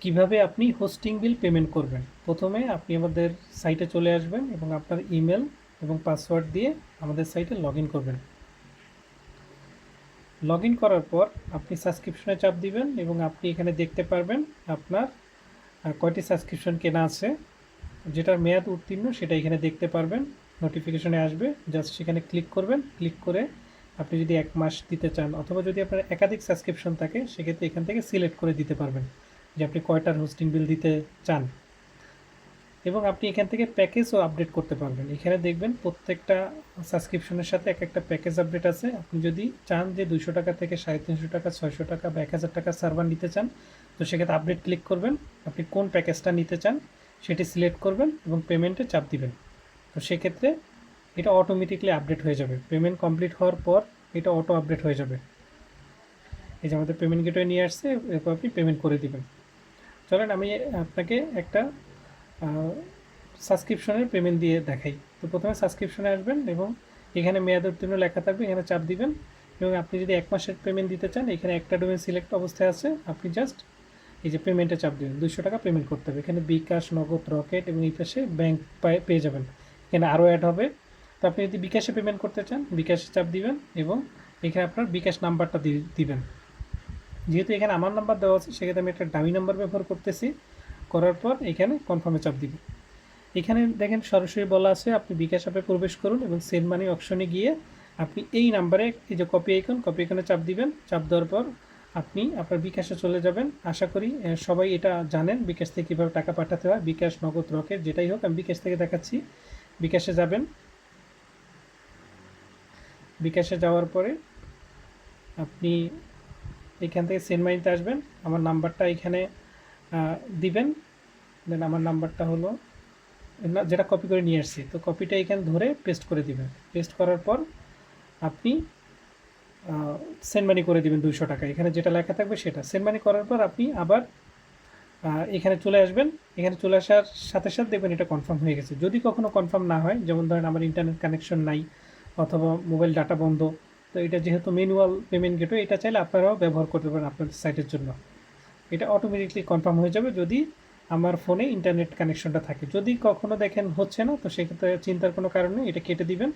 কিভাবে আপনি hosting bill payment করবেন। প্রথমে আপনি আমাদের সাইটে চলে আসবেন এবং আপনার ইমেল এবং পাসওয়ার্ড দিয়ে আমাদের সাইটে লগ ইন করবেন। লগ ইন করার পর আপনি সাবস্ক্রিপশনে চাপ দিবেন এবং আপনি এখানে দেখতে পারবেন আপনার কয়টি সাবস্ক্রিপশন কেনা আছে, যেটার মেয়াদ উত্তীর্ণ সেটা এখানে দেখতে পারবেন। নোটিফিকেশনে আসবে, জাস্ট সেখানে ক্লিক করবেন। ক্লিক করে আপনি যদি 1 মাস দিতে চান অথবা যদি আপনার একাধিক সাবস্ক্রিপশন থাকে সেক্ষেত্রে এখান থেকে সিলেক্ট করে দিতে পারবেন যে আপনি কয়টার হোস্টিং বিল দিতে চান। এবং আপনি এখান থেকে প্যাকেজও আপডেট করতে পারবেন। এখানে দেখবেন প্রত্যেকটা সাবস্ক্রিপশনের সাথে এক একটা প্যাকেজ আপডেট আছে। আপনি যদি চান যে 200 টাকা থেকে 350 টাকা, 600 টাকা বা 1000 টাকা সার্ভার নিতে চান, তো সেক্ষেত্রে আপডেট ক্লিক করবেন। আপনি কোন প্যাকেজটা নিতে চান সেটি সিলেক্ট করবেন এবং পেমেন্টে চাপ দিবেন। তো সেক্ষেত্রে এটা অটোমেটিকলি আপডেট হয়ে যাবে। পেমেন্ট কমপ্লিট হওয়ার পর এটা অটো আপডেট হয়ে যাবে। এই যে আমাদের পেমেন্ট গেটওয়ে নিয়ে আসছে, এরপর আপনি পেমেন্ট করে দিবেন। চলেন আমি আপনাকে একটা সাবস্ক্রিপশনের পেমেন্ট দিয়ে দেখাই। তো প্রথমে সাবস্ক্রিপশনে আসবেন এবং এখানে মেয়াদ উত্তীর্ণ লেখা থাকবে, এখানে চাপ দিবেন। এবং আপনি যদি 1 মাসের পেমেন্ট দিতে চান, এখানে একটা ডোমেন সিলেক্ট অবস্থায় আছে, আপনি জাস্ট এই যে পেমেন্টে চাপ দিবেন। 200 টাকা পেমেন্ট করতে হবে। এখানে বিকাশ, নগদ, রকেট এবং এই পাশে ব্যাংক পেয়ে যাবেন। এখানে আরও অ্যাড হবে। তো আপনি যদি বিকাশে পেমেন্ট করতে চান, বিকাশে চাপ দিবেন এবং এখানে আপনার বিকাশ নাম্বারটা দিবেন। যেহেতু এখানে আমার নাম্বার দেওয়া আছে সেক্ষেত্রে আমি একটা ডামি নাম্বার ব্যবহার করতেছি। করার পর এখানে কনফার্মে চাপ দিব। এখানে দেখেন সরাসরি বলা আছে আপনি বিকাশ অ্যাপে প্রবেশ করুন এবং সেন্ড মানি অপশনে গিয়ে আপনি এই নাম্বারে এই যে কপি আইকনে চাপ দিবেন। চাপ দেওয়ার পর আপনি আপনার বিকাশে চলে যাবেন। আশা করি সবাই এটা জানেন বিকাশ থেকে কীভাবে টাকা পাঠাতে হয়। বিকাশ, নগদ, রকেট যেটাই হোক, আমি বিকাশ থেকে দেখাচ্ছি। বিকাশে যাবেন। বিকাশে যাওয়ার পরে আপনি এখান থেকে সেন্ড মানিতে আসবেন। আমার নাম্বারটা এখানে দিবেন। দেন আমার নাম্বারটা হলো যেটা কপি করে নিয়ে আসছি, তো কপিটা এখানে ধরে পেস্ট করে দিবেন। পেস্ট করার পর আপনি সেন্ড মানি করে দিবেন 200 টাকা। এখানে যেটা লেখা থাকবে সেটা সেন্ড মানি করার পর আপনি আবার এখানে চলে আসবেন। এখানে চলে আসার সাথে সাথে দেখবেন এটা কনফার্ম হয়ে গেছে। যদি কখনো কনফার্ম না হয়, যেমন ধরেন আমার ইন্টারনেট কানেকশন নাই অথবা মোবাইল ডাটা বন্ধ, তো এটা যেহেতু ম্যানুয়াল পেমেন্ট গেটওয়ে, এটা চাইলে আপনারাও ব্যবহার করতে পারেন আপনাদের সাইটের জন্য। এটা অটোমেটিকলি কনফার্ম হয়ে যাবে যদি আমার ফোনে ইন্টারনেট কানেকশনটা থাকে। যদি কখনো দেখেন হচ্ছে না, তো সেক্ষেত্রে চিন্তার কোনো কারণ নেই, এটা কেটে দিবেন।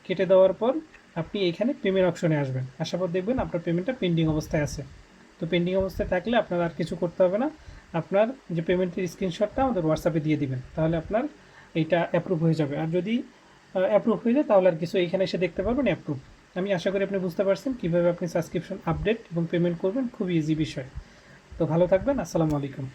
কেটে দেওয়ার পর আপনি এখানে পেমেন্ট অপশনে আসবেন। আসার পর দেখবেন আপনার পেমেন্টটা পেন্ডিং অবস্থায় আছে। তো পেন্ডিং অবস্থায় থাকলে আপনার আর কিছু করতে হবে না। আপনার যে পেমেন্টের স্ক্রিনশটটা আমাদের হোয়াটসঅ্যাপে দিয়ে দিবেন, তাহলে আপনার এইটা অ্যাপ্রুভ হয়ে যাবে। আর যদি অ্যাপ্রুভ হয়ে যায় তাহলে আর কিছু এইখানে এসে দেখতে পারবেন অ্যাপ্রুভ। আমি আশা করি আপনি বুঝতে পারছেন কীভাবে আপনি সাবস্ক্রিপশন আপডেট এবং পেমেন্ট করবেন। খুব ইজি বিষয়। তো ভালো থাকবেন। আসসালামু আলাইকুম।